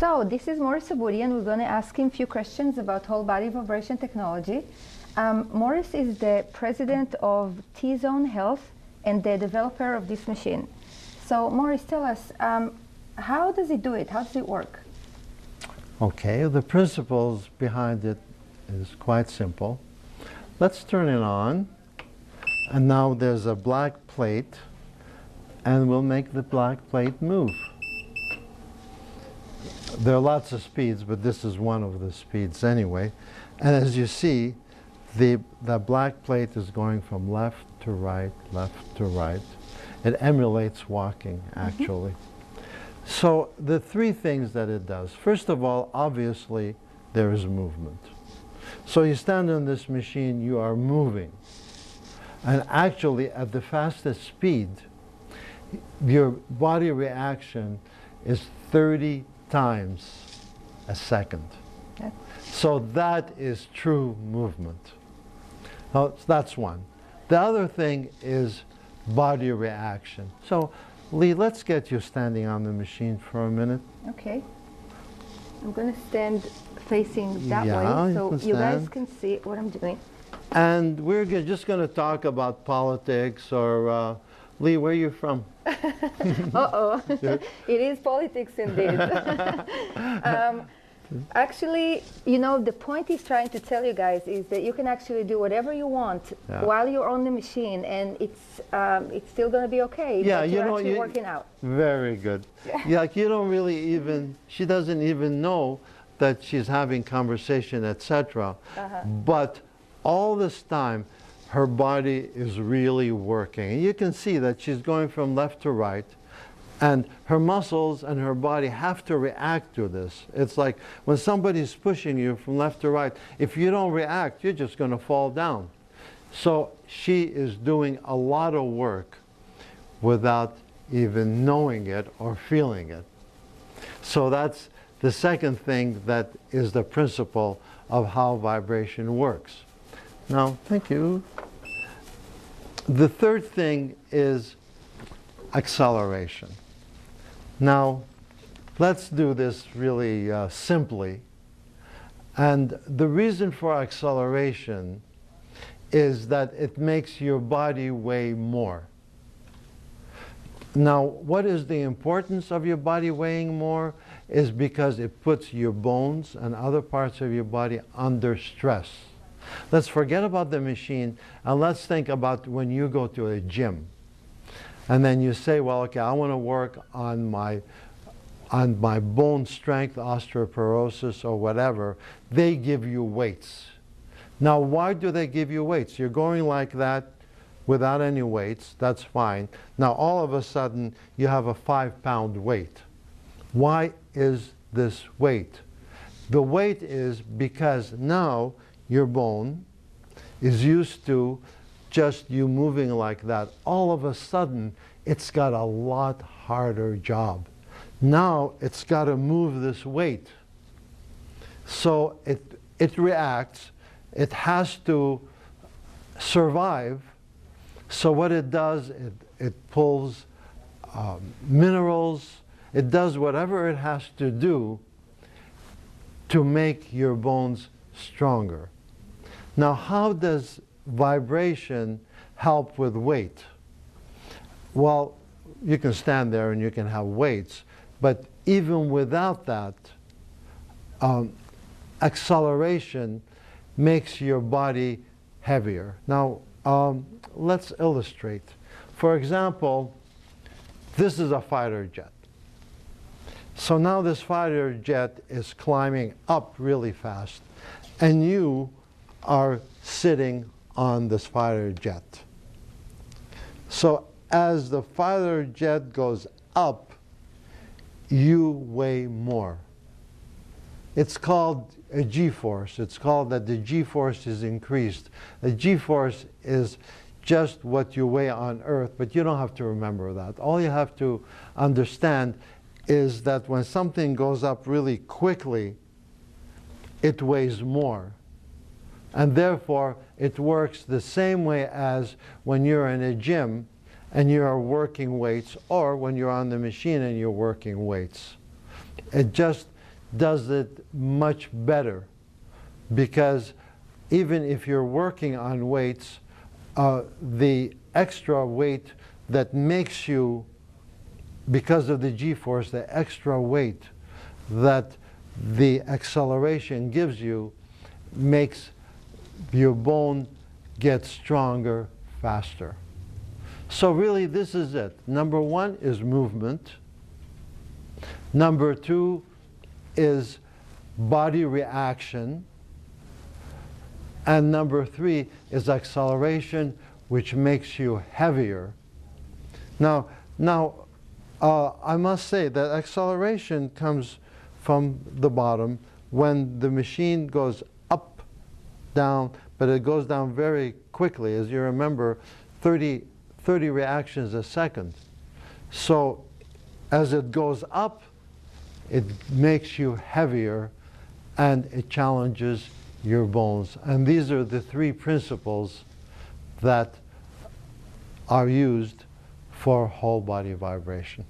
So this is Morris Aboody, and we're going to ask him a few questions about whole body vibration technology. Morris is the president of T-Zone Health and the developer of this machine. So Morris, tell us, how does it do it? How does it work? Okay, the principles behind it is quite simple. Let's turn it on. And now there's a black plate, and we'll make the black plate move. There are lots of speeds, but this is one of the speeds anyway. And as you see, the black plate is going from left to right, left to right. It emulates walking, actually. So the three things that it does. First of all, obviously, there is movement. So you stand on this machine, you are moving. And actually, at the fastest speed, your body reaction is 30 times a second. Okay. So that is true movement. Now, that's one. The other thing is body reaction. So, Lee, let's get you standing on the machine for a minute. Okay. I'm going to stand facing that way so you guys can see what I'm doing. And we're just going to talk about politics or, Lee, where are you from? Uh-oh. It is politics indeed. Actually, you know, the point he's trying to tell you guys is that you can actually do whatever you want while you're on the machine, and it's still going to be okay. Yeah, but you're actually working out. Very good. Yeah, like you don't really even, she doesn't even know that she's having conversation, etc. But all this time, her body is really working. And you can see that she's going from left to right, and her muscles and her body have to react to this. It's like when somebody's pushing you from left to right, if you don't react, you're just going to fall down. So she is doing a lot of work without even knowing it or feeling it. So that's the second thing that is the principle of how vibration works. Now, thank you. The third thing is acceleration. Now, let's do this really simply. And the reason for acceleration is that it makes your body weigh more. Now, what is the importance of your body weighing more? Is because it puts your bones and other parts of your body under stress. Let's forget about the machine and let's think about when you go to a gym. And then you say, well, okay, I want to work on my bone strength, osteoporosis or whatever. They give you weights. Now, why do they give you weights? You're going like that without any weights. That's fine. Now, all of a sudden, you have a 5-pound weight. Why is this weight? The weight is because now your bone is used to just you moving like that. All of a sudden, it's got a lot harder job. Now, it's got to move this weight. So it reacts. It has to survive. So what it does, it pulls minerals. It does whatever it has to do to make your bones stronger. Now, how does vibration help with weight? Well, you can stand there and you can have weights, but even without that, acceleration makes your body heavier. Now, let's illustrate. For example, this is a fighter jet. So now this fighter jet is climbing up really fast, and you are sitting on this fighter jet. So as the fighter jet goes up, you weigh more. It's called a G-force. It's called that the G-force is increased. The G-force is just what you weigh on Earth, but you don't have to remember that. All you have to understand is that when something goes up really quickly, it weighs more. And therefore, it works the same way as when you're in a gym and you are working weights, or when you're on the machine and you're working weights. It just does it much better, because even if you're working on weights, the extra weight that makes you, because of the g-force, the extra weight that the acceleration gives you makes your bone get stronger faster. So really this is it. Number one is movement. Number two is body reaction. And number three is acceleration, which makes you heavier. Now, I must say that acceleration comes from the bottom when the machine goes up, down, but it goes down very quickly. As you remember, 30 reactions a second. So as it goes up, it makes you heavier and it challenges your bones. And these are the three principles that are used for whole body vibration.